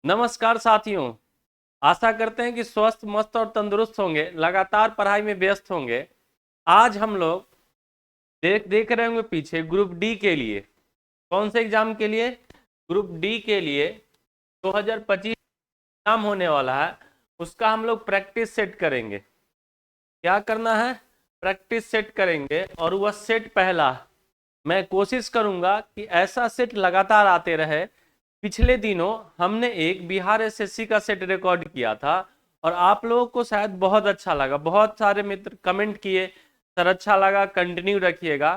नमस्कार साथियों। आशा करते हैं कि स्वस्थ मस्त और तंदुरुस्त होंगे, लगातार पढ़ाई में व्यस्त होंगे। आज हम लोग देख रहे होंगे पीछे ग्रुप डी के लिए। कौन से एग्जाम के लिए? ग्रुप डी के लिए 2025 एग्जाम होने वाला है, उसका हम लोग प्रैक्टिस सेट करेंगे। क्या करना है? प्रैक्टिस सेट करेंगे। और वह सेट पहला मैं कोशिश करूंगा कि ऐसा सेट लगातार आते रहे। पिछले दिनों हमने एक बिहार एसएससी का सेट रिकॉर्ड किया था और आप लोगों को शायद बहुत अच्छा लगा। बहुत सारे मित्र कमेंट किए, सर अच्छा लगा, कंटिन्यू रखिएगा।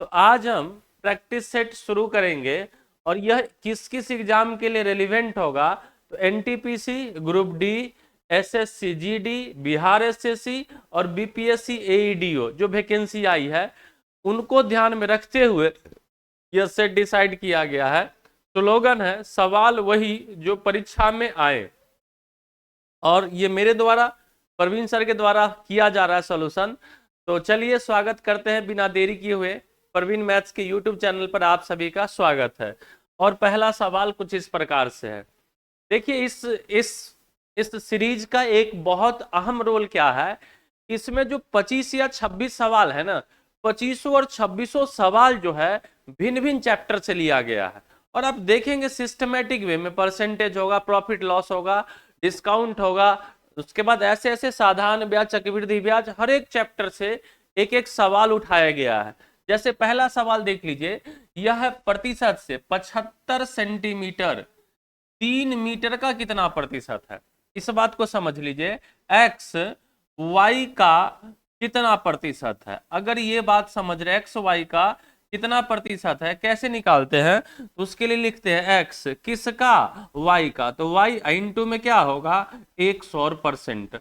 तो आज हम प्रैक्टिस सेट शुरू करेंगे और यह किस किस एग्जाम के लिए रेलिवेंट होगा। तो NTPC, group D, SSC GD, Bihar SSC और बीपीएससी एईडीओ जो वैकेंसी आई है उनको ध्यान में रखते हुए यह सेट डिसाइड किया गया है। स्लोगन है सवाल वही जो परीक्षा में आए। और ये मेरे द्वारा, प्रवीण सर के द्वारा किया जा रहा है सॉल्यूशन। तो चलिए स्वागत करते हैं बिना देरी किए हुए। प्रवीण मैथ्स के यूट्यूब चैनल पर आप सभी का स्वागत है। और पहला सवाल कुछ इस प्रकार से है। देखिए इस सीरीज का एक बहुत अहम रोल क्या है, इसमें जो 25 या 26 सवाल है ना, 25 और 26 सवाल जो है भिन्न भिन्न चैप्टर से लिया गया है। और आप देखेंगे सिस्टमेटिक वे में परसेंटेज होगा, प्रॉफिट लॉस होगा, डिस्काउंट होगा, उसके बाद ऐसे ऐसे साधारण ब्याज, चक्रवृद्धि ब्याज, हर एक चैप्टर से एक एक सवाल उठाया गया है। जैसे पहला सवाल देख लीजिए, यह है प्रतिशत से 75 सेंटीमीटर 3 मीटर का कितना प्रतिशत है। इस बात को समझ लीजिए, एक्स वाई का कितना प्रतिशत है। अगर ये बात समझ रहे एक्स वाई का कितना प्रतिशत है, कैसे निकालते हैं? तो उसके लिए लिखते हैं एक्स किसका, वाई का। तो वाई इंटू में क्या होगा, 100%।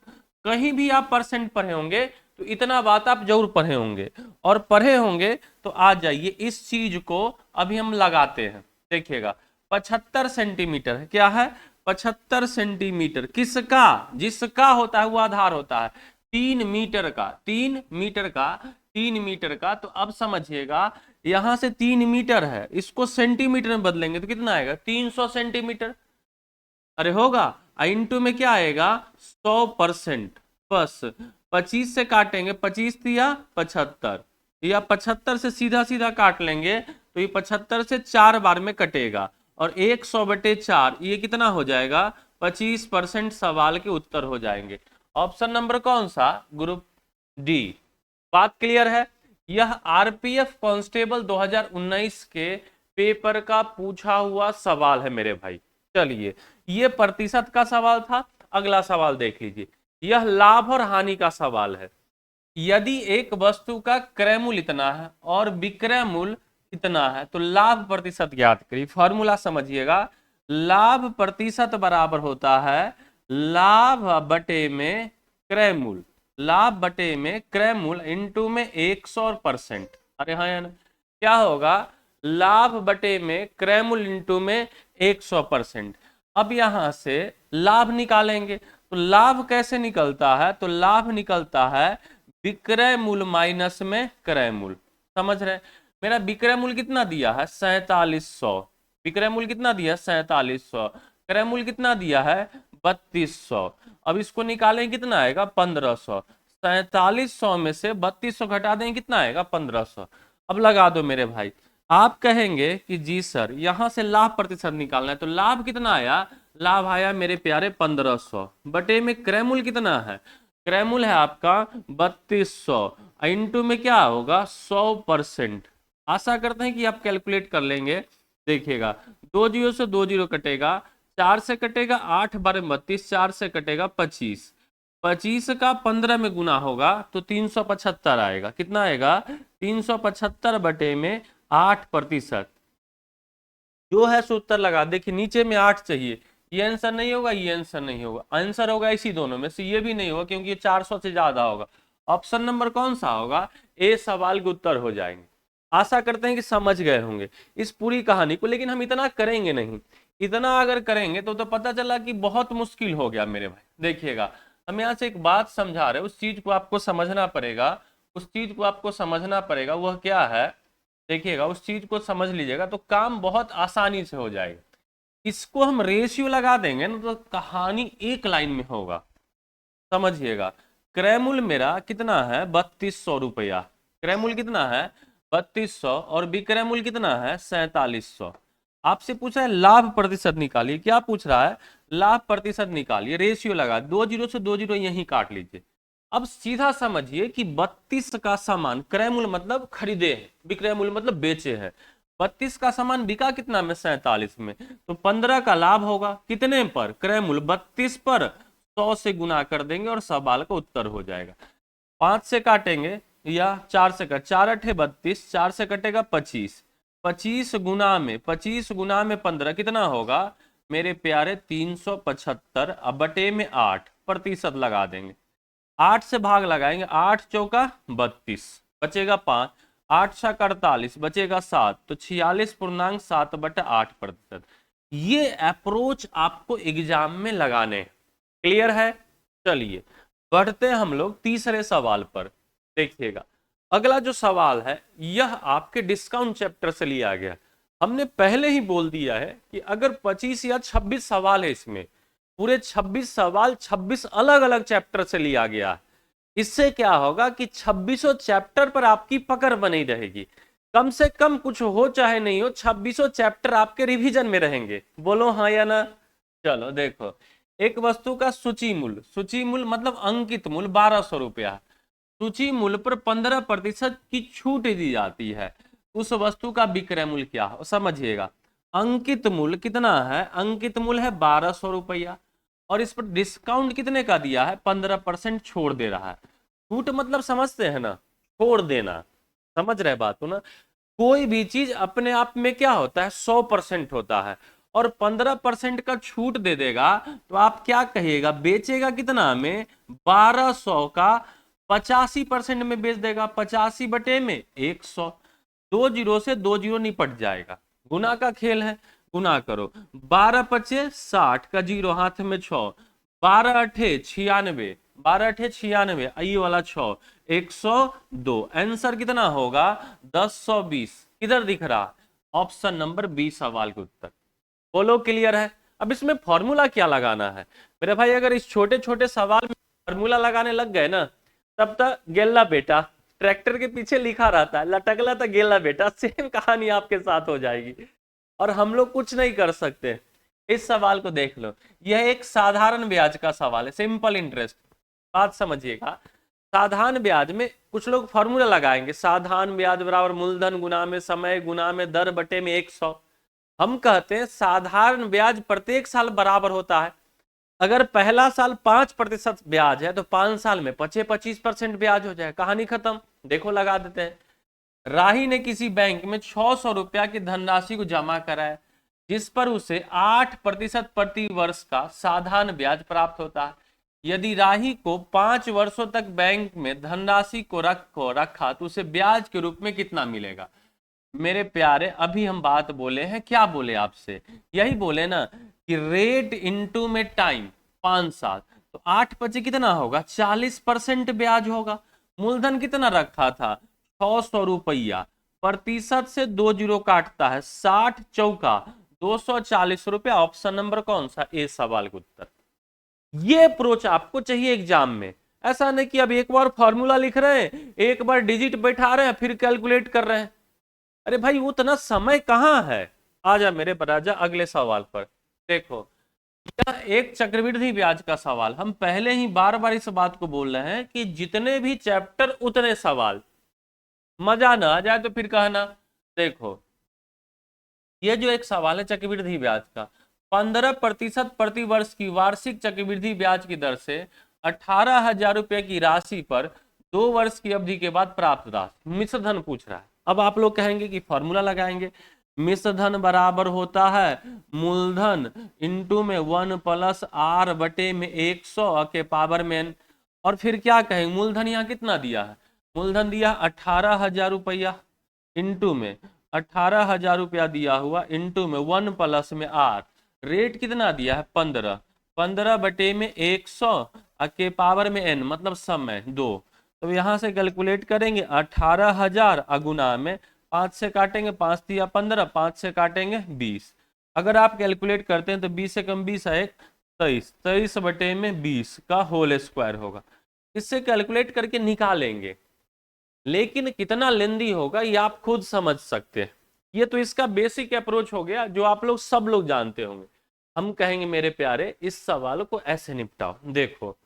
कहीं भी आप परसेंट पढ़े होंगे तो इतना बात आप जरूर पढ़े होंगे, और पढ़े होंगे तो आ जाइए इस चीज को अभी हम लगाते हैं। देखिएगा 75 सेंटीमीटर है, क्या है? 75 सेंटीमीटर किसका, जिसका होता है वो आधार होता है। 3 मीटर का, 3 मीटर का, 3 मीटर का। तो अब समझिएगा यहां से 3 मीटर है, इसको सेंटीमीटर में बदलेंगे तो कितना आएगा, 300 सेंटीमीटर। अरे होगा, इंटू में क्या आएगा, 100%। बस 25 से काटेंगे, 25 दिया 75, या 75 से सीधा सीधा काट लेंगे तो ये 75 से 4 बार में कटेगा और 100/4 ये कितना हो जाएगा, 25% सवाल के उत्तर हो जाएंगे। ऑप्शन नंबर कौन सा, ग्रुप डी। बात क्लियर है? यह आरपीएफ कांस्टेबल 2019 के पेपर का पूछा हुआ सवाल है मेरे भाई। चलिए, ये प्रतिशत का सवाल था। अगला सवाल देख लीजिए, यह लाभ और हानि का सवाल है। यदि एक वस्तु का क्रय मूल्य इतना है और विक्रय मूल्य इतना है तो लाभ प्रतिशत ज्ञात करिए। फॉर्मूला समझिएगा, लाभ प्रतिशत बराबर होता है लाभ बटे में क्रय मूल्य, लाभ बटे में क्रय मूल्य इंटू में 100%। अरे हाँ या ना, क्या होगा, लाभ बटे में क्रय मूल्य इंटू में 100%। अब यहां से लाभ निकालेंगे तो लाभ कैसे निकलता है, तो लाभ निकलता है विक्रय मूल्य माइनस में क्रय मूल्य। समझ रहे? मेरा विक्रय मूल्य कितना दिया है, 4700। विक्रय मूल्य कितना दिया है, 4700। क्रय मूल्य कितना दिया है, 3200। अब इसको निकालें कितना आएगा, 1500। 4700 में से 3200 घटा दें कितना आएगा, 1500। अब लगा दो मेरे भाई। आप कहेंगे कि जी सर यहां से लाभ प्रतिशत निकालना है, तो लाभ कितना आया, लाभ आया मेरे प्यारे 1500 बटे में क्रय मूल्य कितना है, क्रय मूल्य है आपका 3200, इंटू में क्या होगा, 100%। आशा करते हैं कि आप कैलकुलेट कर लेंगे। देखिएगा 2 जीरो से 2 जीरो कटेगा, 4 से कटेगा 8 बार 32, 4 से कटेगा 25, 25 का 15 में गुना होगा तो 375 आएगा। कितना आएगा, 375 बटे में 8%। जो है सो उत्तर लगा। देखिए नीचे में 8 चाहिए, ये आंसर नहीं होगा, ये आंसर नहीं होगा, आंसर होगा इसी दोनों में से, ये भी नहीं होगा क्योंकि ये 400 से ज्यादा होगा। ऑप्शन नंबर कौन सा होगा, ए सवाल के उत्तर हो जाएंगे। आशा करते हैं कि समझ गए होंगे इस पूरी कहानी को, लेकिन हम इतना करेंगे नहीं। इतना अगर करेंगे तो पता चला कि बहुत मुश्किल हो गया मेरे भाई। देखिएगा हम यहाँ से एक बात समझा रहे हैं, उस चीज को आपको समझना पड़ेगा, उस चीज को आपको समझना पड़ेगा। वह क्या है, देखिएगा उस चीज को समझ लीजिएगा तो काम बहुत आसानी से हो जाएगा। इसको हम रेशियो लगा देंगे ना तो कहानी एक लाइन में होगा, समझिएगा। क्रयमूल्य मेरा कितना है 3200 रुपया, क्रयमूल्य कितना है 3200 और विक्रय मूल्य कितना है 4700। आपसे पूछा है लाभ प्रतिशत निकालिए, क्या पूछ रहा है, लाभ प्रतिशत निकालिए, रेशियो लगा, 2 जीरो से 2 जीरो यहीं काट लीजिए। अब सीधा समझिए कि 32 का सामान, क्रय मूल्य मतलब खरीदे हैं, विक्रय मूल्य मतलब बेचे हैं, 32 का सामान बिका कितना में 47 में, तो 15 का लाभ होगा कितने पर, क्रय मूल्य 32 पर 100 से गुना कर देंगे और सवाल का उत्तर हो जाएगा। 5 से काटेंगे या 4 से काट, 4 अठे 32, 4 से कटेगा 25, 25 गुना में 15 कितना होगा मेरे प्यारे 375, अब बटे में 8 प्रतिशत लगा देंगे, 8 से भाग लगाएंगे, 8 चौका 32, बचेगा 5, 8 छक 48, बचेगा 7, तो 46.7/8%। ये अप्रोच आपको एग्जाम में लगाने हैं, क्लियर है। चलिए बढ़ते हैं हम लोग तीसरे सवाल पर, देखिएगा। अगला जो सवाल है यह आपके डिस्काउंट चैप्टर से लिया गया। हमने पहले ही बोल दिया है कि अगर 25 या 26 सवाल है, इसमें पूरे 26 सवाल 26 अलग अलग चैप्टर से लिया गया है। इससे क्या होगा कि 26 चैप्टर पर आपकी पकड़ बनी रहेगी, कम से कम कुछ हो चाहे नहीं हो 26 चैप्टर आपके रिवीजन में रहेंगे, बोलो हाँ या ना। चलो देखो, एक वस्तु का सूची मूल्य मतलब अंकित मूल्य 1200 रुपया, सूची मूल्य पर 15% की छूट दी जाती है, उस वस्तु का विक्रय मूल्य क्या हो, समझिएगा। अंकित मूल्य कितना है, अंकित मूल्य है 1200 रुपया और इस पर डिस्काउंट कितने का दिया है, 15% छोड़ दे रहा है। छूट मतलब समझते हैं ना, छोड़ देना, समझ रहे बात हो ना। कोई भी चीज अपने आप में क्या होता है 100% होता है और 15% का छूट दे देगा तो आप क्या कहिएगा, बेचेगा कितना में 1200 का 85% में बेच देगा, 85 बटे में 100, 2 जीरो से 2 जीरो निपट जाएगा, गुना का खेल है, गुना करो, 12 पचे 60 का जीरो हाथ में 6, 12 अठे 96, 12 अठे 96, आई वाला 6, 102, आंसर कितना होगा 1020, किधर दिख रहा, ऑप्शन नंबर बी सवाल के उत्तर। बोलो क्लियर है। अब इसमें फॉर्मूला क्या लगाना है मेरे भाई, अगर इस छोटे छोटे सवाल में फॉर्मूला लगाने लग गए ना, तब तक गेला बेटा ट्रैक्टर के पीछे लिखा रहता है लटकला था गेला बेटा, सेम कहानी आपके साथ हो जाएगी और हम लोग कुछ नहीं कर सकते। इस सवाल को देख लो, यह एक साधारण ब्याज का सवाल है, सिंपल इंटरेस्ट, बात समझिएगा। साधारण ब्याज में कुछ लोग फॉर्मूला लगाएंगे, साधारण ब्याज बराबर मूलधन गुना में समय गुना में दर बटे में 100। हम कहते हैं साधारण ब्याज प्रत्येक साल बराबर होता है, अगर पहला साल 5% ब्याज है तो 5 साल में 25% ब्याज हो जाए, कहानी खत्म। देखो लगा देते हैं, राही ने किसी बैंक में 600 रुपया की धनराशि को जमा कराया जिस पर उसे 8% प्रति वर्ष का साधारण ब्याज प्राप्त होता है। यदि राही को 5 वर्षों तक बैंक में धनराशि को रखा तो उसे ब्याज के रूप में कितना मिलेगा। मेरे प्यारे अभी हम बात बोले हैं, क्या बोले आपसे, यही बोले ना कि रेट इनटू में टाइम 5 साल, तो 8 पचे कितना होगा 40% ब्याज होगा। मूलधन कितना रखा था 600 रुपया, प्रतिशत से 2 जीरो काटता है, 60 चौका 240 रुपया, ऑप्शन नंबर कौन सा, ए सवाल का उत्तर। ये अप्रोच आपको चाहिए एग्जाम में, ऐसा नहीं कि अब एक बार फॉर्मूला लिख रहे हैं, एक बार डिजिट बैठा रहे हैं फिर कैलकुलेट कर रहे हैं, अरे भाई उतना समय कहाँ है। आजा मेरे राजा अगले सवाल पर, देखो यह एक चक्रवृद्धि ब्याज का सवाल। हम पहले ही बार बार इस बात को बोल रहे हैं कि जितने भी चैप्टर उतने सवाल, मजा ना आ जाए तो फिर कहना। देखो ये जो एक सवाल है चक्रवृद्धि ब्याज का, 15% प्रति वर्ष की वार्षिक चक्रवृद्धि ब्याज की दर से 18,000 रुपए की राशि पर 2 वर्ष की अवधि के बाद प्राप्त राशि, मिश्र धन पूछ रहा है। अब आप लोग कहेंगे कि फॉर्मूला लगाएंगे, मिश्र धन बराबर होता है मूलधन इंटू में 1 प्लस आर बटे में 100 के पावर में n, और फिर क्या कहेंगे, मूलधन यहाँ कितना दिया है, मूलधन दिया 18,000 रुपया इंटू में 18,000 रुपया दिया हुआ इंटू में 1 प्लस में आर, रेट कितना दिया है 15, 15 बटे में 100 के पावर में n मतलब समय 2, तो यहां से कैलकुलेट करेंगे 18,000 अगुना में 5 से काटेंगे, 5 दिया 15, 5 से काटेंगे 20, अगर आप कैलकुलेट करते हैं तो 20 से कम 20 है 23, 23 बटे में 20 का होल स्क्वायर होगा। इससे कैलकुलेट करके निकालेंगे, लेकिन कितना लेंदी होगा ये आप खुद समझ सकते हैं। ये तो इसका बेसिक अप्रोच हो गया जो आप लोग सब लोग जानते होंगे। हम कहेंगे मेरे प्यारे इस सवाल को ऐसे निपटाओ। देखो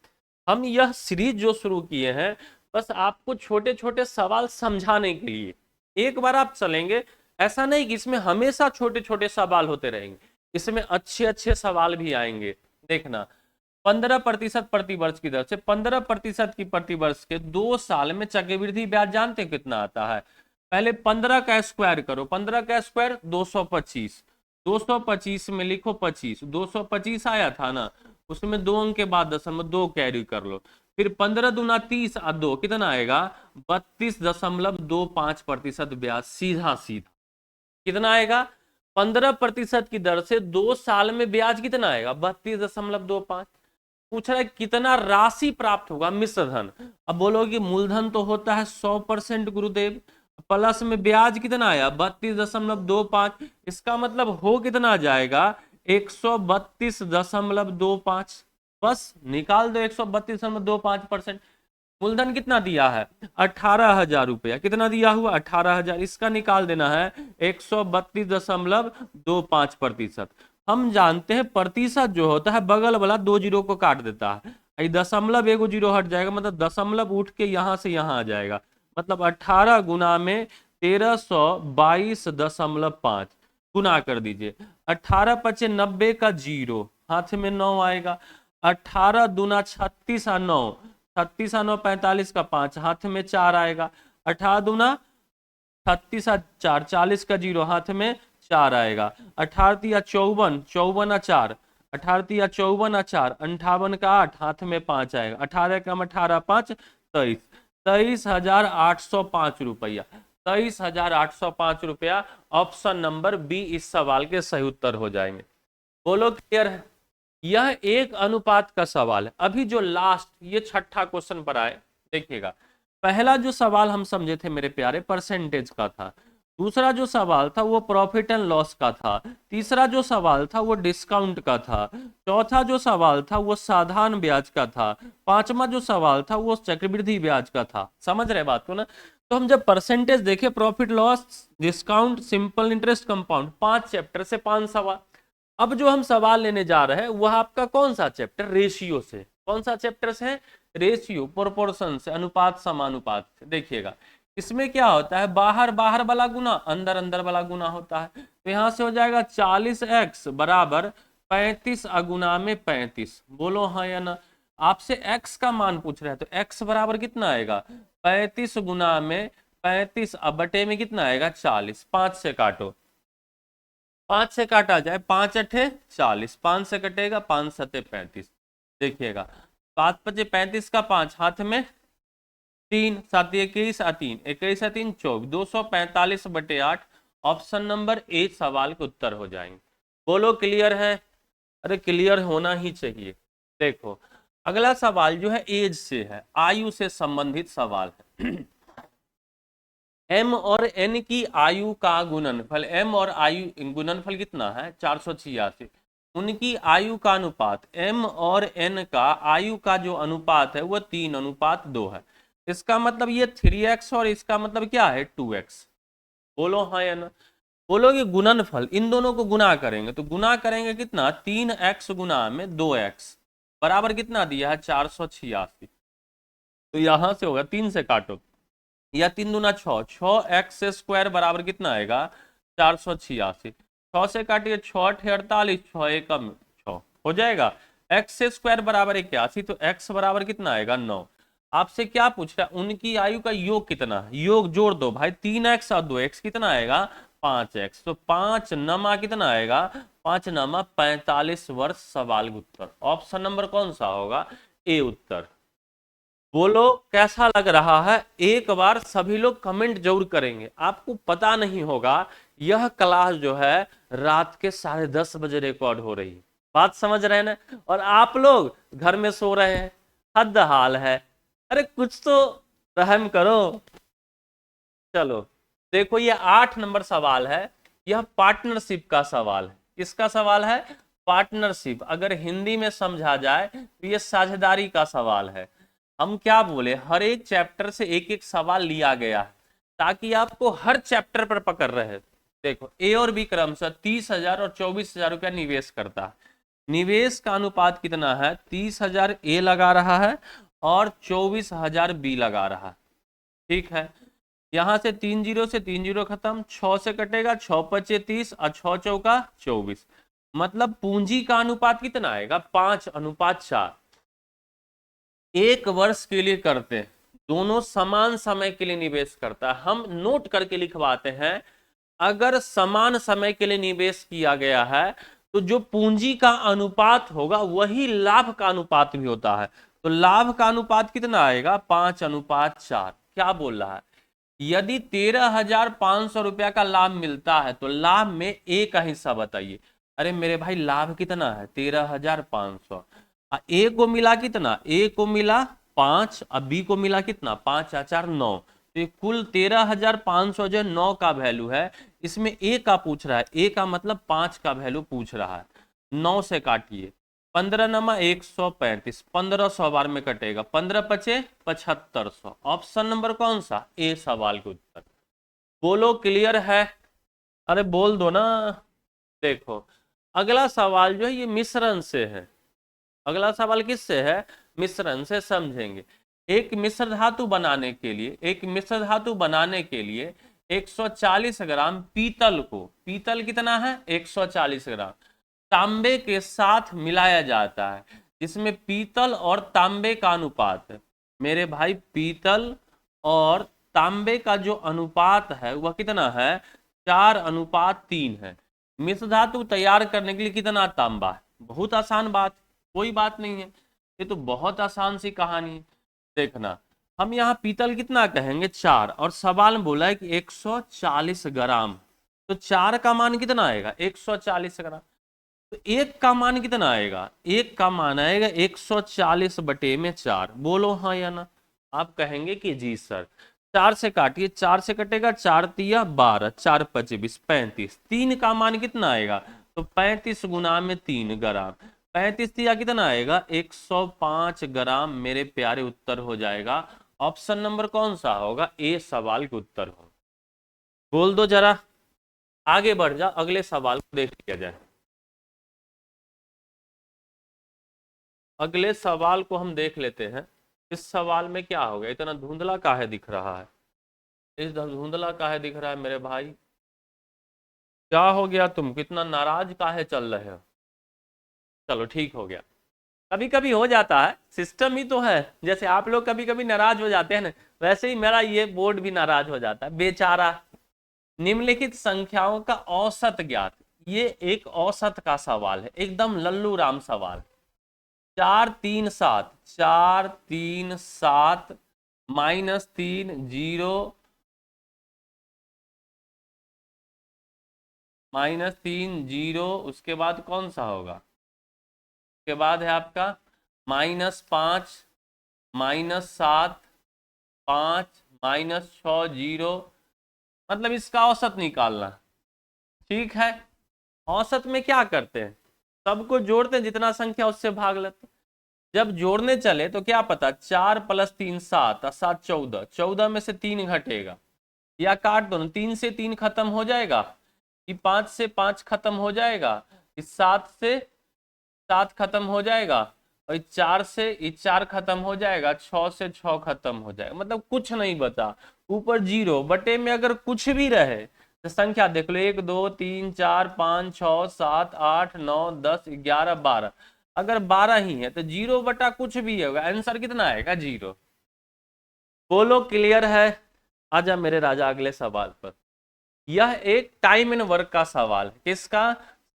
हम यह सीरीज जो शुरू किए हैं बस आपको छोटे छोटे सवाल समझाने के लिए। एक बार आप चलेंगे, ऐसा नहीं कि इसमें हमेशा छोटे छोटे सवाल होते रहेंगे, इसमें अच्छे अच्छे सवाल भी आएंगे। देखना 15% प्रतिवर्ष की दर से 15% की प्रतिवर्ष के 2 साल में चक्रवृद्धि ब्याज जानते हैं कितना आता है? पहले 15 का स्क्वायर करो, 15 का स्क्वायर 225, 225 में लिखो 25, 225 आया था ना, उसमें 2 अंक के बाद 0.2 कैरी कर लो, फिर 15 दूना 30 और 2 कितना आएगा? 32.25% ब्याज। सीधा सीधा कितना आएगा? 15% की दर से 2 साल में ब्याज कितना आएगा? 32.25। पूछ रहा है कितना राशि प्राप्त होगा मिश्र धन। अब बोलोगे मूलधन तो होता है 100% गुरुदेव, प्लस में ब्याज कितना आया? 32.25। इसका मतलब हो कितना जाएगा? 132.25। बस निकाल दो 132.25%। मूलधन कितना दिया है? 18,000 रुपया। कितना दिया हुआ? 18,000। इसका निकाल देना है 132.25%। हम जानते हैं प्रतिशत जो होता है बगल वाला 2 जीरो को काट देता है, दशमलव एगो जीरो हट जाएगा, मतलब दशमलव उठ के यहां से यहां आ जाएगा, मतलब 18 गुना में 1322.5 गुना कर दीजिए। 18 पचे 90 का जीरो, हाथ में 9 आएगा। 18 दूना 36 और 9, 36 और 9 45 का 5, हाथ में 4 आएगा। 18 दूना 36 और 4 40 का जीरो, हाथ में 4 आएगा। 18 या 54, 54 और 4, 18 या 54 और 4 58 का 8, हाथ में 5 आएगा। 18 कम 18 5 23, 23,805 रुपया। 23,805 रुपया। ऑप्शन नंबर बी इस सवाल के सही उत्तर हो जाएंगे। बोलो क्लियर है? यह एक अनुपात का सवाल है। अभी जो लास्ट ये छठा क्वेश्चन पर आए, देखिएगा पहला जो सवाल हम समझे थे मेरे प्यारे परसेंटेज का था, दूसरा जो सवाल था वो प्रॉफिट एंड लॉस का था, तीसरा जो सवाल था वो डिस्काउंट का था, चौथा जो सवाल था वो साधारण ब्याज का था, पांचवा जो सवाल था वो चक्रवृद्धि ब्याज का था। समझ रहे बात को ना? तो हम जब परसेंटेज देखे, profit loss, discount, simple interest, compound, 5 chapter से 5 सवाल। अब जो हम सवाल लेने जा रहे हैं वह आपका कौन सा चैप्टर? रेशियो से। कौन सा चैप्टर से? रेशियो, प्रोपोर्शन से, अनुपात समानुपात से। देखिएगा इसमें क्या होता है, बाहर बाहर वाला गुना, अंदर अंदर वाला गुना होता है। तो यहां से हो जाएगा 40x बराबर 35 अगुना में 35। बोलो हाँ या ना? आपसे x का मान पूछ रहे हैं तो x बराबर कितना आएगा? 35 गुना में 35 अब बटे में कितना आएगा? 40। 5 से काटो, 5 से काटा जाए, 5 अठे 40, 5 से कटेगा, 5 सते 35। देखिएगा 5 पचे 35 का 5, हाथ में 3, 7 21 आ 3, 21 आ 3 24, 245/8। ऑप्शन नंबर ए सवाल के उत्तर हो जाएंगे। बोलो क्लियर है? अरे क्लियर होना ही चाहिए। देखो अगला सवाल जो है एज से है, आयु से संबंधित सवाल है। m और n की आयु का गुणनफल, m और आयु गुणनफल कितना है? 486। उनकी आयु का अनुपात, m और n का आयु का जो अनुपात है वो 3:2 है। इसका मतलब ये 3x और इसका मतलब क्या है? 2x। बोलो हाँ या ना? बोलोगे गुणनफल, इन दोनों को गुना करेंगे तो गुना करेंगे कितना? 3x गुना में 2x बराबर कितना दिया है? 486। तो यहां से होगा 3 से काटो या 3 दूना 6, 6x स्क्वायर बराबर कितना आएगा? 486। 6 से काटिए 6 अठे 48, 6 एकम 6 हो जाएगा। x स्क्वायर बराबर 81, तो x बराबर कितना आएगा? 9। आपसे क्या पूछ रहा है? उनकी आयु का योग कितना है? योग जोड़ दो भाई, 3x और 2x कितना आएगा? 5x। तो 5 नमा कितना आएगा? 5 नमा 45 वर्ष। सवाल का उत्तर ऑप्शन नंबर कौन सा होगा? ए उत्तर। बोलो कैसा लग रहा है? एक बार सभी लोग कमेंट जरूर करेंगे। आपको पता नहीं होगा यह क्लास जो है रात के 10:30 बजे रिकॉर्ड हो रही है। बात समझ रहे हैं ना? और आप लोग घर में सो रहे हैं। हद हाल है। अरे कुछ तो रहम करो। चलो देखो ये 8 नंबर सवाल है, यह पार्टनरशिप का सवाल है। किसका सवाल है? पार्टनरशिप। अगर हिंदी में समझा जाए तो ये साझेदारी का सवाल है। हम क्या बोले, हर एक चैप्टर से एक एक सवाल लिया गया है ताकि आपको हर चैप्टर पर पकड़ रहे। देखो ए और बी क्रमशः 30,000 और 24,000 रुपया निवेश करता है। निवेश का अनुपात कितना है? 30,000 ए लगा रहा है और 24,000 बी लगा रहा है। ठीक है, यहां से 3 जीरो से 3 जीरो खत्म, 6 से कटेगा, 6 पचे 30 और 6 चौका 24। मतलब पूंजी का अनुपात कितना आएगा? 5:4। एक वर्ष के लिए करते हैं, दोनों समान समय के लिए निवेश करता है। हम नोट करके लिखवाते हैं, अगर समान समय के लिए निवेश किया गया है तो जो पूंजी का अनुपात होगा वही लाभ का अनुपात भी होता है। तो लाभ का अनुपात कितना आएगा? 5:4। क्या बोल रहा है? यदि 13,500 रुपया का लाभ मिलता है तो लाभ में ए का हिस्सा बताइए। अरे मेरे भाई लाभ कितना है? 13,500। ए को मिला कितना? ए को मिला 5, अब बी को मिला कितना? 5×4 = 9। तो कुल 13,500 जो 9 का वैल्यू है, इसमें ए का पूछ रहा है। ए का मतलब 5 का वैल्यू पूछ रहा है। 9 से काटिए, 15 नमा 135, 1500 बार में कटेगा, 15 पचे 7500। ऑप्शन नंबर कौन सा? ए सवाल के उत्तर। बोलो क्लियर है? अरे बोल दो ना। देखो अगला सवाल जो है ये मिश्रण से है। अगला सवाल किससे है? मिश्रण से। समझेंगे। एक मिश्र धातु बनाने के लिए 140 ग्राम पीतल को, पीतल कितना है? 140 ग्राम तांबे के साथ मिलाया जाता है, जिसमें पीतल और तांबे का अनुपात है। मेरे भाई पीतल और तांबे का जो अनुपात है वह कितना है? 4:3 है। मिश्र धातु तैयार करने के लिए कितना तांबा है? बहुत आसान बात, कोई बात नहीं है, ये तो बहुत आसान सी कहानी है। देखना, हम यहाँ पीतल कितना कहेंगे? 4, और सवाल में बोला है कि 140 ग्राम, तो 4 का मान कितना आएगा? 140 ग्राम। तो 1 का मान कितना आएगा? 1 का मान आएगा 140/4। बोलो हाँ या ना। आप कहेंगे कि जी सर। 4 से काटिए, 4 से कटेगा, 4 तिया 12, 4 पचे 20, 35। 3 का मान कितना आएगा? तो 35 गुना में 3 ग्राम, 35 तिया कितना आएगा? 105 ग्राम। मेरे प्यारे उत्तर हो जाएगा ऑप्शन नंबर कौन सा होगा? ए सवाल के उत्तर हो। बोल दो जरा, आगे बढ़ जा, अगले सवाल को देख लिया जाए। अगले सवाल को हम देख लेते हैं। इस सवाल में क्या हो गया? इतना धुंधला काहे दिख रहा है? इस धुंधला काहे दिख रहा है मेरे भाई? क्या हो गया? तुम कितना नाराज काहे चल रहे हो? चलो ठीक हो गया, कभी कभी हो जाता है, सिस्टम ही तो है। जैसे आप लोग कभी कभी नाराज हो जाते हैं ना, वैसे ही मेरा ये बोर्ड भी नाराज हो जाता है बेचारा। निम्नलिखित संख्याओं का औसत ज्ञात। ये एक औसत का सवाल है, एकदम लल्लू राम सवाल। 4 3 7, 4 3 7 -3 0 -3 0, उसके बाद कौन सा होगा? उसके बाद है आपका -5 -7 5 -6 0। मतलब इसका औसत निकालना। ठीक है, औसत में क्या करते हैं? सबको जोड़ते हैं, जितना संख्या उससे भाग लेते हैं। जब जोड़ने चले तो क्या पता, 4 + 3 7 और 7 14, 14 में से 3 घटेगा, या काट दो, 3 से 3 खत्म हो जाएगा, कि 5 से 5 खत्म हो जाएगा, कि 7 से 7 खत्म हो जाएगा, और 4 से 4 खत्म हो जाएगा, 6 से 6 खत्म हो जाएगा। मतलब कुछ नहीं बचा, ऊपर 0 बटे में अगर कुछ भी रहे तो संख्या देख लो, 1 2 3 4 5 6 7 8 9 10 11 12। अगर 12 ही है तो 0 बटा कुछ भी होगा, आंसर कितना आएगा? 0। बोलो क्लियर है? आजा मेरे राजा अगले सवाल पर। यह एक टाइम एंड वर्क का सवाल है। किसका?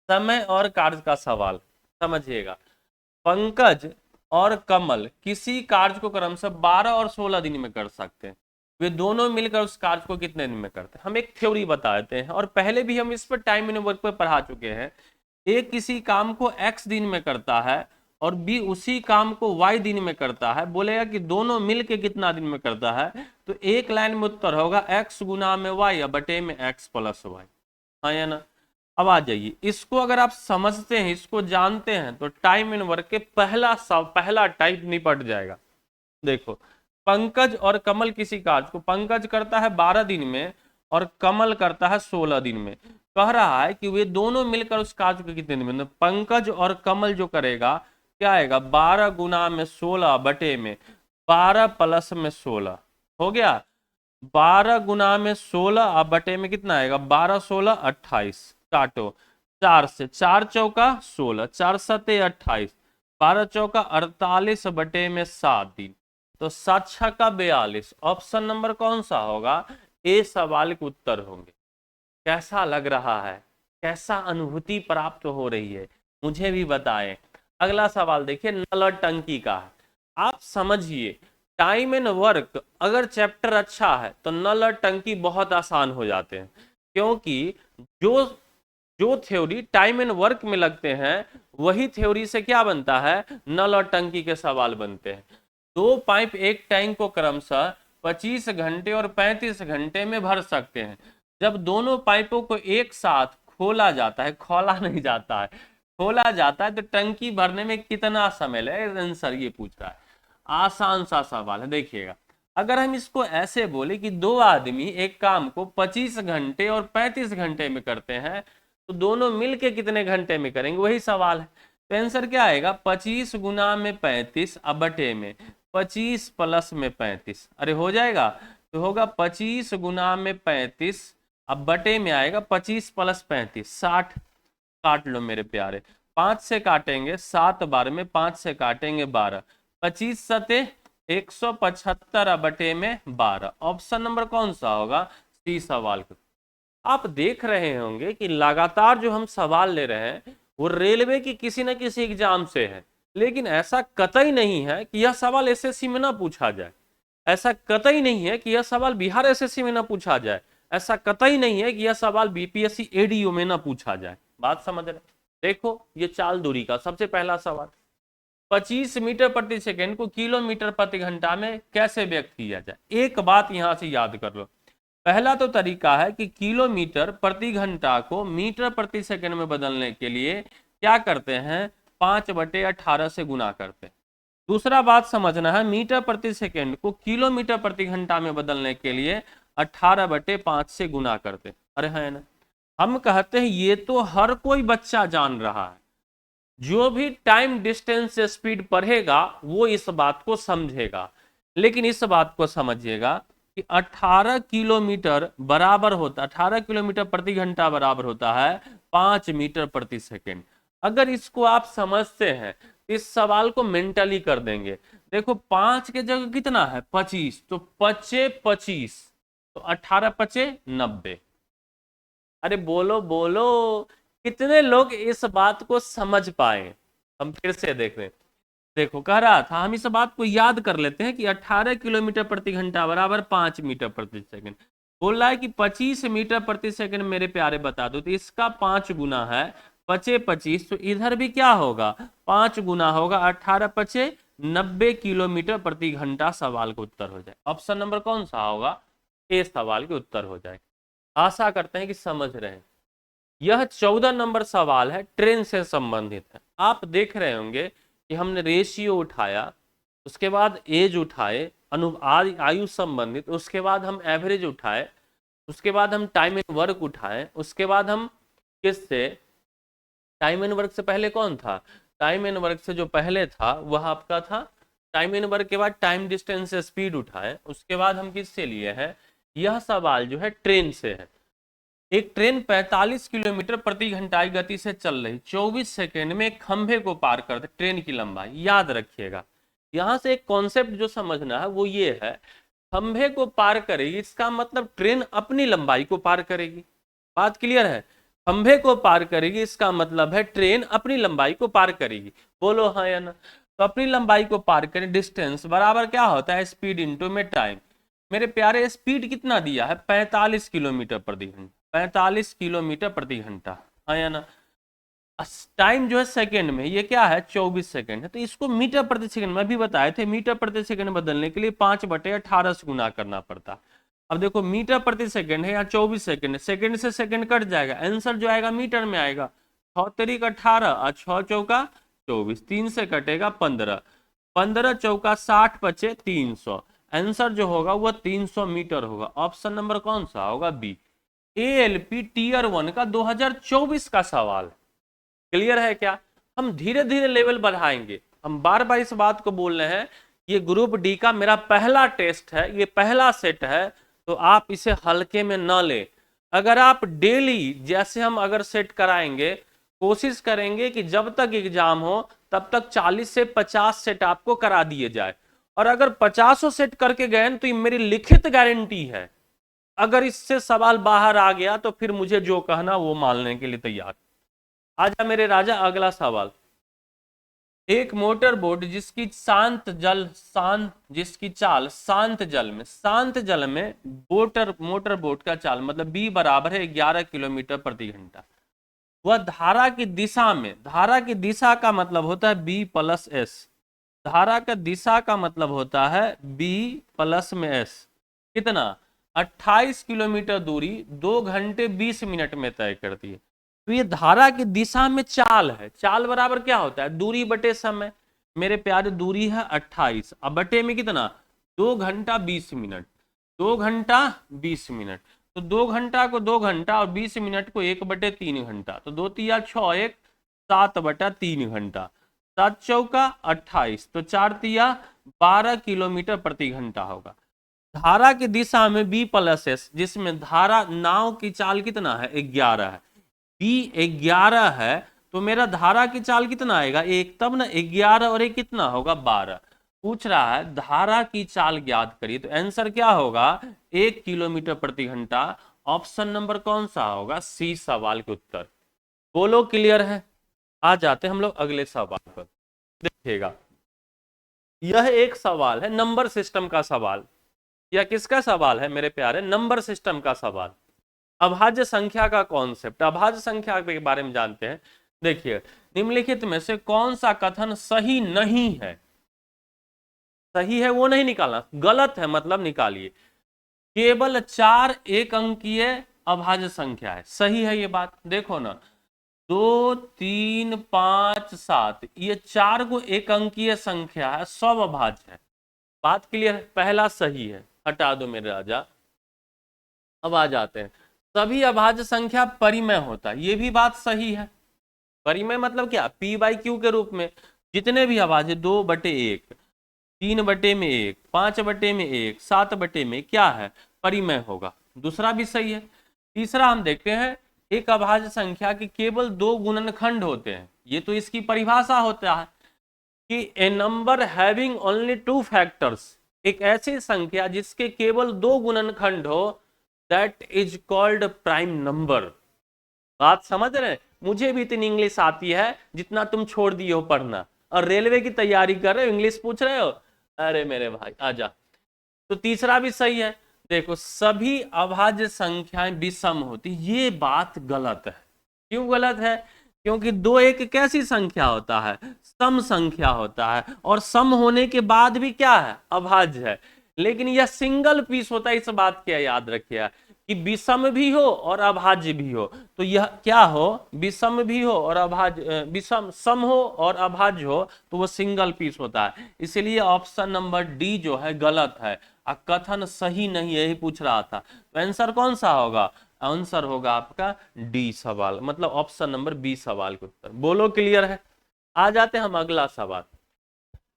समय और कार्य का सवाल। समझिएगा, पंकज और कमल किसी कार्य को क्रमशः 12 और 16 दिन में कर सकते हैं। वे दोनों मिलकर उस कार्य को कितने दिन में करते हैं? हम एक थ्योरी बता देते हैं, और पहले भी हम इस पर टाइम एंड वर्क पर पढ़ा चुके हैं। ए किसी काम को x दिन में करता है और बी उसी काम को y दिन में करता है। बोलेगा कि दोनों मिलके कितना दिन में करता है? तो एक लाइन में उत्तर होगा x गुना में y या बटे में x + y। हाँ या ना? अब आ जाइए, इसको अगर आप समझते हैं, इसको जानते हैं, तो टाइम एंड वर्क के पहला टाइप निपट जाएगा। देखो, पंकज और कमल किसी कार्य को, पंकज करता है 12 दिन में और कमल करता है 16 दिन में। कह रहा है कि वे दोनों मिलकर उस कार्य को कितने दिन में, पंकज और कमल जो करेगा क्या आएगा, 12 गुना में 16 बटे में 12 प्लस में 16 हो गया। 12 गुना में 16 अब बटे में कितना आएगा, 12 16 28, काटो 4 से, 4 चौका 16, 4 सते 28, 12 चौका 48 बटे में 7 दिन, तो 7 छक्का 42। ऑप्शन नंबर कौन सा होगा, ए सवाल के उत्तर होंगे। कैसा लग रहा है, कैसा अनुभूति प्राप्त हो रही है, मुझे भी बताएं। अगला सवाल देखिए, नल और टंकी का है। आप समझिए, टाइम एंड वर्क अगर चैप्टर अच्छा है तो नल और टंकी बहुत आसान हो जाते हैं, क्योंकि जो जो थ्योरी टाइम एंड वर्क में लगते हैं वही थ्योरी से क्या बनता है, नल और टंकी के सवाल बनते हैं। 2 पाइप एक टैंक को क्रमशः 25 घंटे और 35 घंटे में भर सकते हैं। जब दोनों पाइपों को एक साथ खोला जाता है, खोला नहीं जाता है, खोला जाता है, तो टंकी भरने में कितना समय लगेगा, आंसर ये पूछ रहा है। आसान सा सवाल है, देखिएगा। अगर हम इसको ऐसे बोले कि 2 आदमी एक काम को 25 घंटे और 35 घंटे में करते हैं, तो दोनों मिलके कितने घंटे में करेंगे, वही सवाल है। तो आंसर क्या आएगा, 25 गुना में 35 अब बटे में 25 प्लस में 35, अरे हो जाएगा, तो होगा 25 गुना में 35 अब बटे में आएगा 25 प्लस 35, 60। काट लो मेरे प्यारे, 5 से काटेंगे 7 बार में, 5 से काटेंगे 12, 25 सते 175 बटे में 12। ऑप्शन नंबर कौन सा होगा, सी सवाल का। आप देख रहे होंगे कि लगातार जो हम सवाल ले रहे हैं वो रेलवे की किसी न किसी एग्जाम से है, लेकिन ऐसा कतई नहीं है कि यह सवाल एसएससी में ना पूछा जाए, ऐसा कतई नहीं है कि यह सवाल बिहार एसएससी में ना पूछा जाए, ऐसा कतई नहीं है कि यह सवाल बीपीएससी एडीओ में ना पूछा जाए। बात समझ रहे, देखो ये चाल दूरी का सबसे पहला सवाल, 25 मीटर प्रति सेकंड को किलोमीटर प्रति घंटा में कैसे व्यक्त किया जाए। एक बात यहां से याद कर लो, पहला तो तरीका है कि किलोमीटर प्रति घंटा को मीटर प्रति सेकंड में बदलने के लिए क्या करते हैं, 5/18 से गुना करते हैं। दूसरा बात समझना है, मीटर प्रति सेकंड को किलोमीटर प्रति घंटा में बदलने के लिए 18/5 से गुना करते हैं। अरे है ना, हम कहते हैं ये तो हर कोई बच्चा जान रहा है, जो भी टाइम डिस्टेंस से स्पीड पढ़ेगा वो इस बात को समझेगा, लेकिन इस बात को समझिएगा कि 18 किलोमीटर बराबर होता, 18 किलोमीटर प्रति घंटा बराबर होता है 5 मीटर प्रति सेकंड। अगर इसको आप समझते हैं, इस सवाल को मेंटली कर देंगे। देखो 5 के जगह कितना है 25, तो 25, तो 18 पचे 90। अरे बोलो बोलो, कितने लोग इस बात को समझ पाए। हम फिर से देख रहे हैं, देखो कह रहा था हम इस बात को याद कर लेते हैं कि 18 किलोमीटर प्रति घंटा बराबर 5 मीटर प्रति सेकंड। बोल रहा है कि 25 मीटर प्रति सेकंड मेरे प्यारे बता दो, तो इसका 5 गुना है 25, तो इधर भी क्या होगा 5 गुना होगा, 18 पचे 90 किलोमीटर प्रति घंटा सवाल का उत्तर हो जाए। ऑप्शन नंबर कौन सा होगा, ए सवाल के उत्तर हो जाए। आशा करते हैं कि समझ रहे हैं। यह 14 नंबर सवाल है, ट्रेन से संबंधित है। आप देख रहे होंगे कि हमने रेशियो उठाया, उसके बाद एज उठाए, आयु संबंधित, उसके बाद हम एवरेज उठाए, उसके बाद हम टाइम एंड वर्क उठाए, उसके बाद हम किससे, टाइम एंड वर्क से पहले कौन था, टाइम एंड वर्क से जो पहले था वह आपका था टाइम एंड वर्क के बाद टाइम डिस्टेंस से स्पीड उठाए, उसके बाद हम किससे लिए हैं, यह सवाल जो है ट्रेन से है। एक ट्रेन 45 किलोमीटर प्रति घंटा की गति से चल रही 24 सेकंड में एक खंभे को पार करते, ट्रेन की लंबाई याद रखिएगा। यहां से एक कॉन्सेप्ट जो समझना है वो ये है, खंभे को पार करेगी इसका मतलब ट्रेन अपनी लंबाई को पार करेगी। बात क्लियर है, खंभे को पार करेगी इसका मतलब है ट्रेन अपनी लंबाई को पार करेगी। बोलो हाँ या ना, तो अपनी लंबाई को पार करें, डिस्टेंस बराबर क्या होता है, स्पीड इंटू में टाइम। मेरे प्यारे स्पीड कितना दिया है 45 किलोमीटर प्रति घंटा, 45 किलोमीटर प्रति घंटा, हाँ या ना। टाइम जो है सेकंड में, ये क्या है 24 सेकंड है, तो इसको मीटर प्रति सेकंड में भी बताए थे, मीटर प्रति सेकंड बदलने के लिए 5/18 से गुना करना पड़ता। अब देखो मीटर प्रति सेकंड है या 24 सेकंड है, सेकंड से सेकंड कट जाएगा, आंसर जो आएगा मीटर में आएगा। 6 तरीक 18 और 6 चौका 24, 3 से कटेगा 15, 15 चौका 60 बचे 300, आंसर जो होगा वह 300 मीटर होगा। ऑप्शन नंबर कौन सा होगा? बी। एएलपी टीयर 1 का 2024 का सवाल। क्लियर है क्या? हम धीरे धीरे लेवल बढ़ाएंगे। हम बार बार इस बात को बोल रहे हैं, ये ग्रुप डी का मेरा पहला टेस्ट है, ये पहला सेट है, तो आप इसे हल्के में न ले। अगर आप डेली जैसे हम अगर सेट कराएंगे, कोशिश करेंगे कि जब तक एग्जाम हो तब तक 40 से 50 सेट आपको करा दिए जाए। और अगर 50 सेट करके गए तो ये मेरी लिखित गारंटी है, अगर इससे सवाल बाहर आ गया तो फिर मुझे जो कहना वो मानने के लिए तैयार। आजा मेरे राजा, अगला सवाल। एक मोटर बोट जिसकी चाल शांत जल में मोटर बोट का चाल मतलब बी बराबर है 11 किलोमीटर प्रति घंटा। वह धारा की दिशा का मतलब होता है बी प्लस एस। धारा का दिशा का मतलब होता है बी प्लस में एस। कितना? 28 किलोमीटर दूरी 2 घंटे 20 मिनट में तय करती है। तो ये धारा की दिशा में चाल है। चाल बराबर क्या होता है? दूरी बटे समय। मेरे प्यारे दूरी है 28, अब बटे में कितना? 2 घंटा 20 मिनट। 2 घंटा 20 मिनट, तो 2 घंटा को 2 घंटा और 20 मिनट को 1/3 घंटा, तो 2 तिया 6 1 7/3 घंटा। 7 चौका 28, तो 4 तिया 12 किलोमीटर प्रति घंटा होगा। धारा की दिशा में बी प्लस एस, जिसमें धारा नाव की चाल कितना है? 11 है। बी 11 है तो मेरा धारा की चाल कितना आएगा? 1, तब ना 11 और 1 कितना होगा? 12। पूछ रहा है धारा की चाल ज्ञात करिए, तो आंसर क्या होगा? 1 किलोमीटर प्रति घंटा। ऑप्शन नंबर कौन सा होगा? सी सवाल के उत्तर। बोलो क्लियर है? आ जाते हम लोग अगले सवाल पर। देखिएगा, यह एक सवाल है नंबर सिस्टम का सवाल। यह किसका सवाल है मेरे प्यारे? नंबर सिस्टम का सवाल। अभाज्य संख्या का कॉन्सेप्ट, अभाज्य संख्या के बारे में जानते हैं। देखिए, निम्नलिखित में से कौन सा कथन सही नहीं है? सही है वो नहीं निकालना, गलत है मतलब निकालिए। केवल 4 एक अंकीय अभाज्य संख्या है, सही है ये बात। देखो ना, 2 3 5 7 ये 4 को एक अंकीय संख्या है, सब अभाज्य है। बात क्लियर है? पहला सही है, हटा दो मेरे राजा। अब आ जाते हैं, सभी अभाज्य संख्या परिमेय होता है, ये भी बात सही है। परिमेय मतलब क्या? P/Q के रूप में जितने भी अभाज्य 2/1, 3/1, 5/1, 7/, क्या है? परिमेय होगा। दूसरा भी सही है। तीसरा हम देखते हैं, एक अभाज्य संख्या के केवल 2 गुणनखंड होते हैं। ये तो इसकी परिभाषा होता है कि ए नंबर हैविंग ओनली 2 फैक्टर्स, एक ऐसी संख्या जिसके केवल 2 गुणनखंड हो, that is called prime number. बात समझ रहे हैं? मुझे भी इतनी इंग्लिश आती है जितना तुम छोड़ दिए हो पढ़ना, और रेलवे की तैयारी कर रहे हो, इंग्लिश पूछ रहे हो। अरे मेरे भाई आजा। तो तीसरा भी सही है। देखो, सभी अभाज्य संख्याएं विषम होती, ये बात गलत है। क्यों गलत है? क्योंकि 2 एक कैसी संख्या होता है? सम संख्या होता है, और सम होने के बाद भी क्या है? अभाज्य है। लेकिन यह सिंगल पीस होता है, इस बात क्या याद रखिए कि विषम भी हो और अभाज्य भी हो। तो यह क्या हो? विषम भी हो और अभाज्य, विषम सम हो और अभाज्य हो, तो वो सिंगल पीस होता है। इसलिए ऑप्शन नंबर डी जो है गलत है, कथन सही नहीं, यही पूछ रहा था। तो आंसर कौन सा होगा? आंसर होगा आपका डी सवाल, मतलब ऑप्शन नंबर बी सवाल के उत्तर। बोलो क्लियर है? आ जाते हैं हम अगला सवाल।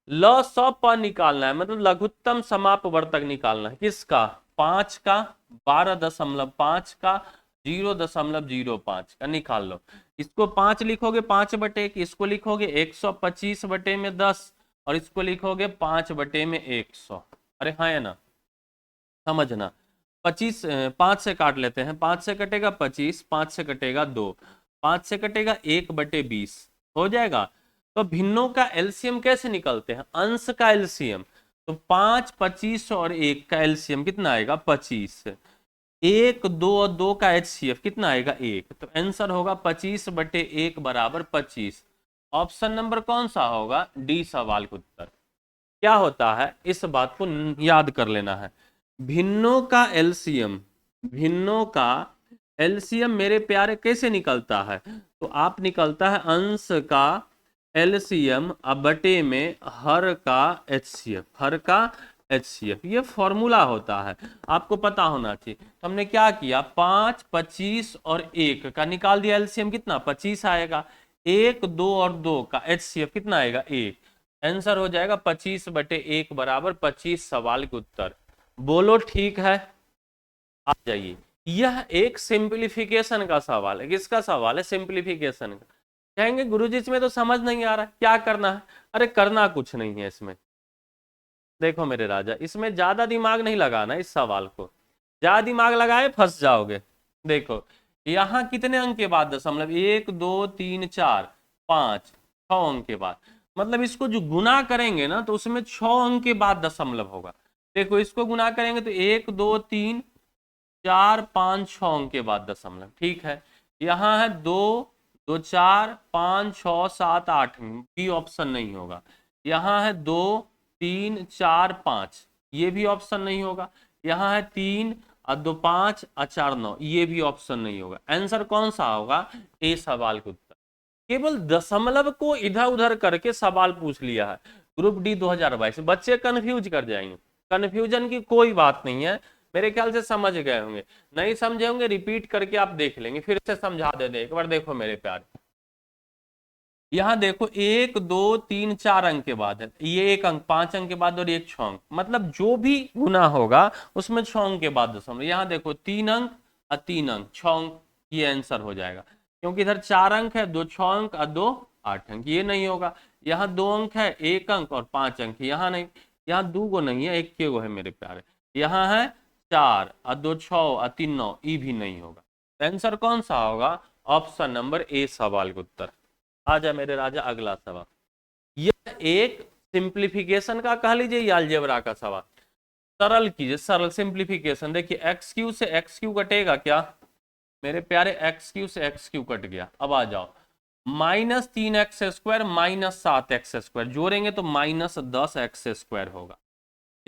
ल स प निकालना है, मतलब लघुत्तम समापवर्तक निकालना है। किसका? 5 का, 12.5 का, 0.05 का। निकाल लो। इसको 5 लिखोगे 5/1, इसको लिखोगे 125/10, और इसको लिखोगे 5/100। अरे हाँ है ना? समझना। 25 5 से काट लेते हैं। 5 से कटेगा 25, 5 से कटेगा 2, 5 से कटेगा 1/20, हो जाएगा। तो भिन्नों का एलसीएम कैसे निकलते हैं? अंश का एलसीएम। तो 5, 25 और 1 का एलसीएम कितना आएगा? 25। 1, 2 और 2 का एचसीएफ कितना आएगा? 1। तो आंसर होगा 25/1 बराबर 25। ऑप्शन नंबर कौन सा होगा? डी सवाल का उत्तर। क्या होता है, इस बात को याद कर लेना है। भिन्नों का एलसीएम, भिन्नों का एलसीएम मेरे प्यारे कैसे निकलता है? तो आप निकलता है अंश का एलसीएम अब बटे में हर का एचसीएफ, हर का एचसीएफ, ये फॉर्मूला होता है, आपको पता होना चाहिए। तो हमने क्या किया, 5, 25 और 1 का निकाल दिया एलसीएम, कितना 25 आएगा। 1, 2 और 2 का एचसीएफ कितना आएगा 1। आंसर हो जाएगा 25 बटे 1 बराबर 25। सवाल के उत्तर बोलो ठीक है। आ जाइए, यह एक सिंप्लीफिकेशन का सवाल है। किसका सवाल है? सिंप्लीफिकेशन का। कहेंगे गुरुजी इसमें तो समझ नहीं आ रहा, क्या करना है? अरे करना कुछ नहीं है इसमें। देखो मेरे राजा, इसमें ज्यादा दिमाग नहीं लगाना, इस सवाल को ज्यादा दिमाग लगाए फंस जाओगे। देखो यहाँ कितने अंक के बाद दशमलव, 1, 2, 3, 4, 5, 6 अंक के बाद, मतलब इसको जो गुना करेंगे ना तो उसमें 6 अंक के बाद दशमलव होगा। देखो इसको गुना करेंगे तो 1, 2, 3, 4, 5, 6 अंक के बाद दशमलव, ठीक है। यहाँ है 2, 2, 4, 5, 6, 7, 8, बी ऑप्शन नहीं होगा। यहाँ है 2, 3, 4, 5, ये भी ऑप्शन नहीं होगा। यहाँ है 3 और 2, 5 और 4, 9, ये भी ऑप्शन नहीं होगा। आंसर कौन सा होगा? ए सवाल के उत्तर। केवल दशमलव को इधर उधर करके सवाल पूछ लिया है ग्रुप डी 2022। बच्चे कंफ्यूज कर जाएंगे, कंफ्यूजन की कोई बात नहीं है, मेरे ख्याल से समझ गए होंगे। नहीं समझे होंगे रिपीट करके आप देख लेंगे, फिर से समझा दे एक बार। देखो मेरे प्यारे, यहाँ देखो 1, 2, 3, 4 अंक के बाद है, ये 1 अंक 5 अंक के बाद और 1 6 अंक, मतलब जो भी गुना होगा उसमें 6 अंक के बाद दशमलव। यहाँ देखो 3 अंक और 3 अंक, 6 अंक, ये आंसर हो जाएगा। क्योंकि इधर 4 अंक है, 2 6 अंक और 2 8 अंक, ये नहीं होगा। यहाँ 2 अंक है, 1 अंक और 5 अंक, यहाँ नहीं। यहाँ 2 गो नहीं है, 1 के गो है मेरे प्यारे। यहाँ है 4 और 2 6 और 3 9, ये भी नहीं होगा। आंसर कौन सा होगा? ऑप्शन नंबर ए सवाल का उत्तर। आ जा मेरे राजा अगला सवाल। यह एक सिंप्लीफिकेशन का कह लीजिए या अलजेब्रा का सवाल। सरल कीजिए, सरल सिंप्लीफिकेशन। देखिए एक्स क्यू से एक्स क्यू कटेगा क्या मेरे प्यारे? एक्स क्यू से एक्स क्यू कट गया। अब आ जाओ, -3x² -7x² जोड़ेंगे तो -10x² होगा।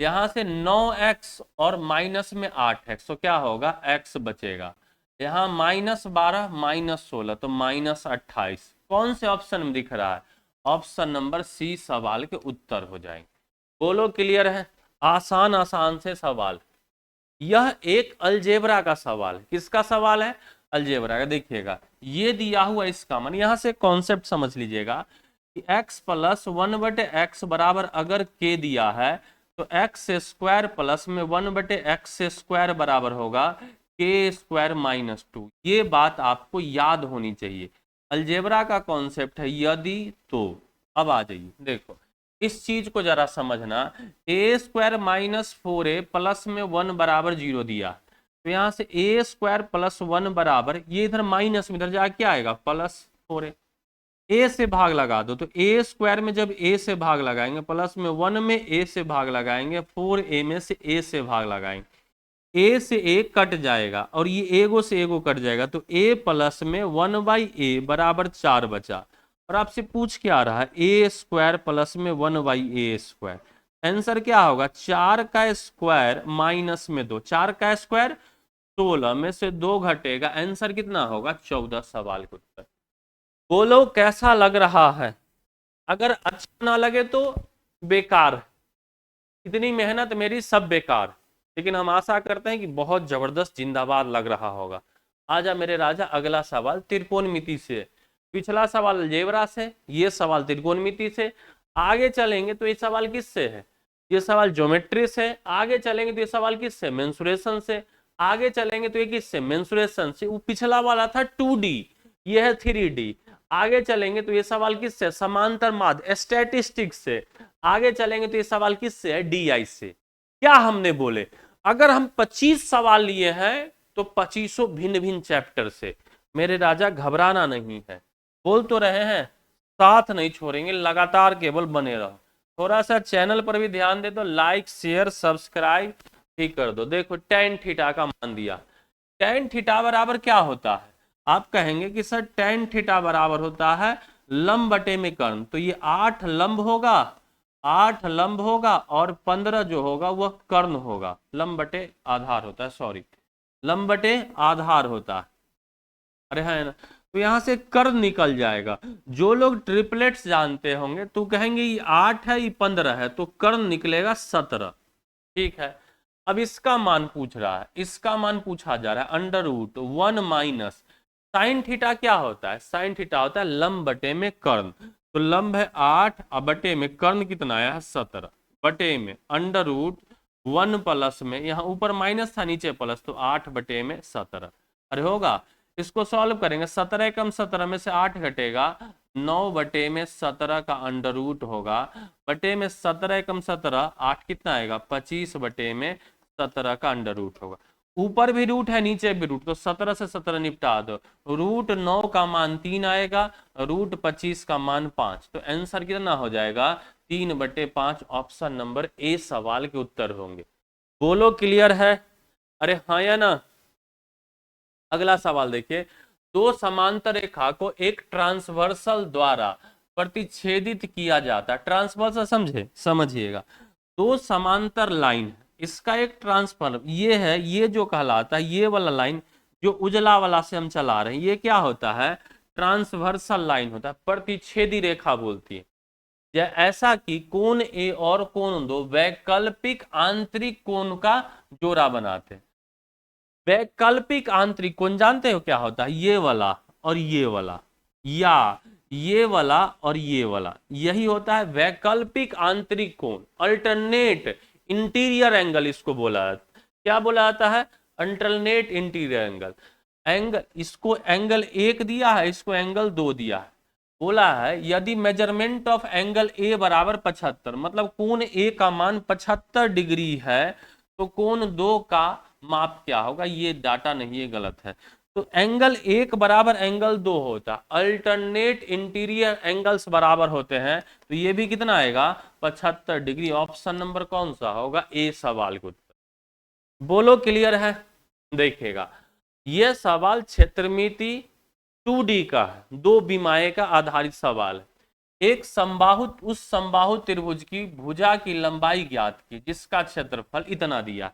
यहां से 9x और माइनस में 8x, तो क्या होगा? x बचेगा। यहाँ -12 -16 तो -28। कौन से ऑप्शन में दिख रहा है? ऑप्शन नंबर सी सवाल के उत्तर हो जाएंगे। बोलो क्लियर है? आसान आसान से सवाल। यह एक अलजेब्रा का सवाल है। किसका सवाल है? अलजेब्रा का। देखिएगा ये दिया हुआ इसका मन, यहां से कॉन्सेप्ट समझ लीजिएगा कि x + 1/x बराबर अगर k दिया है तो x² प्लस में 1/x² बराबर होगा k² - 2। ये बात आपको याद होनी चाहिए। अलजेब्रा का कॉन्सेप्ट है यदि तो। अब आ जाइए, देखो इस चीज को जरा समझना। a² - 4a प्लस में 1 बराबर 0 दिया, तो यहां से a² + 1 बराबर, ये इधर माइनस में इधर जाके क्या आएगा? +4a। a से भाग लगा दो, तो a² में जब a से भाग लगाएंगे, प्लस में 1 में a से भाग लगाएंगे, 4a में से a से भाग लगाएंगे, a से a कट जाएगा और ये एगो से एगो कट जाएगा, तो a प्लस में 1/a बराबर 4 बचा। और आपसे पूछ क्या आ रहा है? a² प्लस में 1/a²। आंसर क्या होगा? 4 का स्क्वायर माइनस में 2, 4 का स्क्वायर 16 में से 2 घटेगा, आंसर कितना होगा? 14 सवाल का उत्तर। बोलो कैसा लग रहा है? अगर अच्छा ना लगे तो बेकार, इतनी मेहनत मेरी सब बेकार, लेकिन हम आशा करते हैं कि बहुत जबरदस्त जिंदाबाद लग रहा होगा। आजा मेरे राजा अगला सवाल त्रिकोणमिति से। पिछला सवाल अलजेब्रा से, ये सवाल त्रिकोणमिति से। आगे चलेंगे तो ये सवाल किससे है? ये सवाल ज्योमेट्री से। आगे चलेंगे तो ये सवाल किससे? मेंसुरेशन से। आगे चलेंगे तो ये किससे? मेंसुरेशन से। वो पिछला वाला था 2D, ये है 3D। आगे चलेंगे तो ये सवाल किससे? समांतर माध्य स्टैटिस्टिक्स से। आगे चलेंगे तो ये सवाल किससे है? DI से। क्या हमने बोले? अगर हम 25 सवाल लिए हैं तो 25 भिन्न भिन्न चैप्टर से। मेरे राजा घबराना नहीं है, बोल तो रहे हैं साथ नहीं छोड़ेंगे, लगातार केवल बने रहो। थोड़ा सा चैनल पर भी ध्यान दे दो, लाइक शेयर सब्सक्राइब भी कर दो। देखो tan थीटा का मान दिया। tan थीटा बराबर क्या होता है? आप कहेंगे कि सर tan थीटा बराबर होता है लंब बटे में कर्ण, तो ये 8 लंब होगा 8 लंब होगा और 15 जो होगा वह कर्ण होगा। लंब बटे आधार होता है, सॉरी, लंब बटे आधार होता है। अरे है ना, तो यहां से कर्ण निकल जाएगा। जो लोग ट्रिपलेट्स जानते होंगे तो कहेंगे ये 8 है, ये 15 है, तो कर्ण निकलेगा 17। ठीक है, अब इसका मान पूछ रहा है, इसका मान पूछा जा रहा है under root 1 minus sine theta. क्या होता है? साइन थीटा होता है लंब बटे में कर्ण। तो लंब है 8 और बटे में कर्ण कितना आया है 17, बटे में अंडर रूट 1 प्लस में, यहाँ ऊपर माइनस था नीचे प्लस, तो 8 बटे में 17। अरे होगा, इसको सॉल्व करेंगे, 17 कम 17 में से 8 घटेगा, 9 बटे में 17 का अंडर रूट होगा, बटे में 17 कम 17, 8 कितना आएगा 25 बटे में 17 का अंडर रूट होगा। ऊपर भी रूट है नीचे भी रूट, तो 17 से 17 निपटा दो, रूट 9 का मान 3 आएगा, रूट 25 का मान 5, तो आंसर कितना हो जाएगा 3 बटे 5। ऑप्शन नंबर ए सवाल के उत्तर होंगे। बोलो क्लियर है? अरे हाँ या ना। अगला सवाल देखिए, दो समांतर रेखा को एक ट्रांसवर्सल द्वारा प्रतिच्छेदित किया जाता है। ट्रांसवर्सल समझे, समझिएगा, दो समांतर लाइन, इसका एक ट्रांसफर ये है, ये जो कहलाता है ये वाला लाइन जो उजला वाला से हम चला रहे हैं, ये क्या होता है? ट्रांसवर्सल लाइन होता है, प्रतिच्छेदी रेखा बोलती है। ऐसा कि कोण ए और कोण दो वैकल्पिक आंतरिक कोण का जोड़ा बनाते हैं। वैकल्पिक आंतरिक कोण जानते हो क्या होता है? ये वाला और ये वाला, या ये वाला और ये वाला, यही होता है वैकल्पिक आंतरिक कोण। अल्टरनेट इंटीरियर एंगल इसको बोला जाता है। क्या बोला जाता है? Alternate interior angle. एंगल, इसको एंगल 1 दिया है, इसको एंगल 2 दिया है। बोला है यदि मेजरमेंट ऑफ एंगल ए बराबर 75, मतलब कोण ए का मान 75 डिग्री है, तो कोण 2 का माप क्या होगा? ये डाटा नहीं है, गलत है। तो एंगल 1 बराबर एंगल 2 होता, अल्टरनेट इंटीरियर एंगल्स बराबर होते हैं, तो ये भी कितना आएगा 75 डिग्री। ऑप्शन नंबर कौन सा होगा? ए सवाल को। बोलो क्लियर है? देखिएगा, यह सवाल क्षेत्रमिति 2D का है, दो विमाएं का आधारित सवाल है। एक समबाहु, उस समबाहु त्रिभुज की भुजा की लंबाई ज्ञात की जिसका क्षेत्रफल इतना दिया।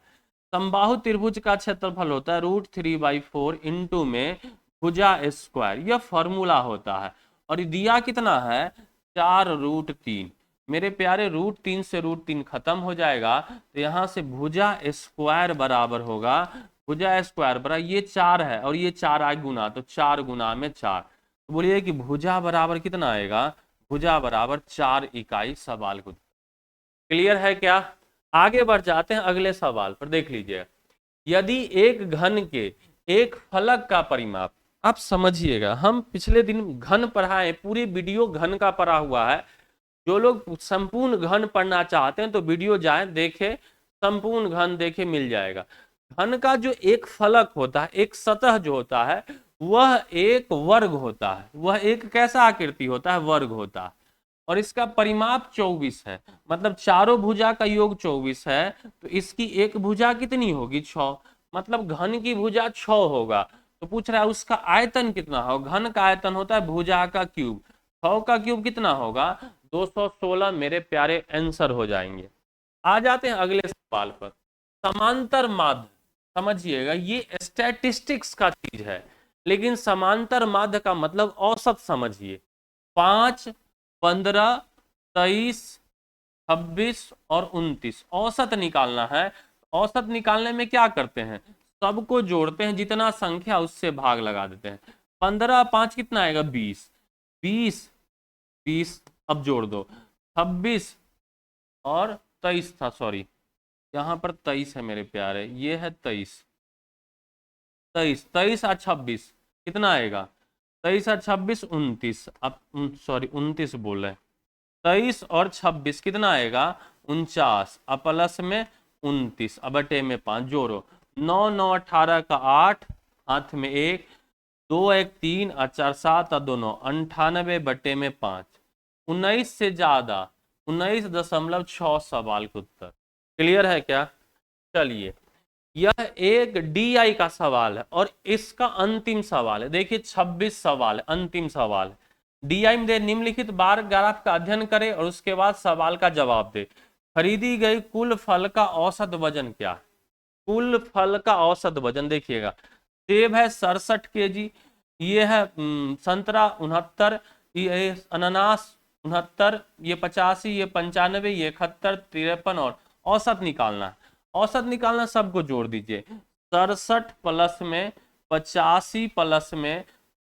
समबाहु त्रिभुज का क्षेत्रफल होता है √3/4 इंटू में भुजा स्क्वायर, यह फॉर्मूला होता है। और दिया कितना है 4√3। मेरे प्यारे √3 से √3 खत्म हो जाएगा, तो यहां से भुजा स्क्वायर बराबर होगा, भुजा स्क्वायर बराबर ये 4 है और ये 4 आए गुना, तो 4 गुना में 4, तो बोलिए कि भुजा बराबर कितना आएगा? भुजा बराबर 4 इकाई। सवाल को क्लियर है क्या? आगे बढ़ जाते हैं अगले सवाल पर, देख लीजिए। यदि एक घन के एक फलक का परिमाप, आप समझिएगा, हम पिछले दिन घन पढ़ाए, पूरी वीडियो घन का पढ़ा हुआ है। जो लोग संपूर्ण घन पढ़ना चाहते हैं तो वीडियो जाए देखे, संपूर्ण घन देखे, मिल जाएगा। घन का जो एक फलक होता है, एक सतह जो होता है, वह एक वर्ग होता है। वह एक कैसा आकृति होता है? वर्ग होता है। और इसका परिमाप 24 है, मतलब चारों भुजा का योग 24 है, तो इसकी एक भुजा कितनी होगी? 6, मतलब घन की भुजा 6 होगा। तो पूछ रहा है उसका आयतन कितना होगा? घन का आयतन होता है भुजा का क्यूब, 6 का क्यूब कितना होगा? 216। मेरे प्यारे आंसर हो जाएंगे। आ जाते हैं अगले सवाल पर। समांतर माध्य, समझिएगा, ये स्टैटिस्टिक्स का चीज है, लेकिन समांतर माध्य का मतलब औसत समझिए। 5, 15, 23, 26 और 29 औसत निकालना है। औसत निकालने में क्या करते हैं? सबको जोड़ते हैं, जितना संख्या उससे भाग लगा देते हैं। 15 5 कितना आएगा? 20, 20 20, अब जोड़ दो। 26 और 23 था, सॉरी यहाँ पर 23 है मेरे प्यारे, ये है 23, 23 23 और 26 कितना आएगा? 23 और 26 29, अब सॉरी 29 बोल रहे हैं। 23 और 26 कितना आएगा? 49, अब प्लस में 29, अब बटे में 5, जोड़ो। 9 9 18 का 8, हाथ में 1, 2 1 3 और 4 7 और 2 9, 98 बटे में 5, 19 से ज्यादा 19.6 सवाल का उत्तर। क्लियर है क्या? चलिए, यह एक DI का सवाल है और इसका अंतिम सवाल है। देखिए 26 सवाल है, अंतिम सवाल है। DI में दे निम्नलिखित बार ग्राफ का अध्ययन करे और उसके बाद सवाल का जवाब दे। खरीदी गई कुल फल का औसत वजन क्या है? कुल फल का औसत वजन देखिएगा, सेब है 67 kg, ये है संतरा 69, ये अनानास 69, ये 85, ये 95, ये 71, 53 और औसत निकालना है। औसत निकालना, सबको जोड़ दीजिए। 67 प्लस में 85 प्लस में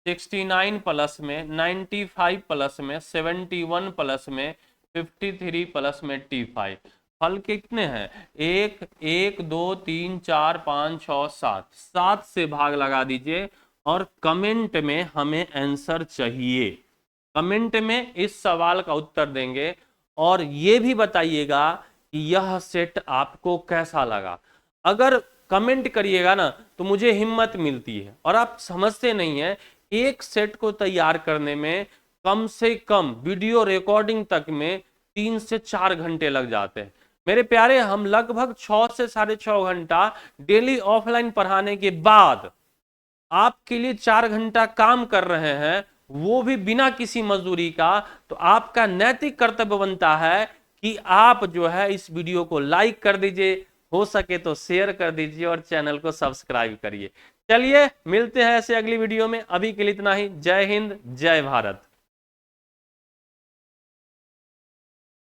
69 प्लस में 95 प्लस में 71 प्लस में 53 प्लस में T5। फल कितने हैं? 1 1 2 3 4 5 6 7, 7 से भाग लगा दीजिए और कमेंट में हमें आंसर चाहिए। कमेंट में इस सवाल का उत्तर देंगे और ये भी बताइएगा कि यह सेट आपको कैसा लगा। अगर कमेंट करिएगा ना तो मुझे हिम्मत मिलती है। और आप समझते नहीं है, एक सेट को तैयार करने में कम से कम वीडियो रिकॉर्डिंग तक में 3 से 4 घंटे लग जाते हैं। मेरे प्यारे, हम लगभग 6 से 6.5 घंटा डेली ऑफलाइन पढ़ाने के बाद आपके लिए 4 घंटा काम कर रहे हैं, वो भी बिना किसी मजदूरी का। तो आपका नैतिक कर्तव्य बनता है कि आप जो है इस वीडियो को लाइक कर दीजिए, हो सके तो शेयर कर दीजिए और चैनल को सब्सक्राइब करिए। चलिए मिलते हैं ऐसे अगली वीडियो में, अभी के लिए इतना ही। जय हिंद, जय भारत।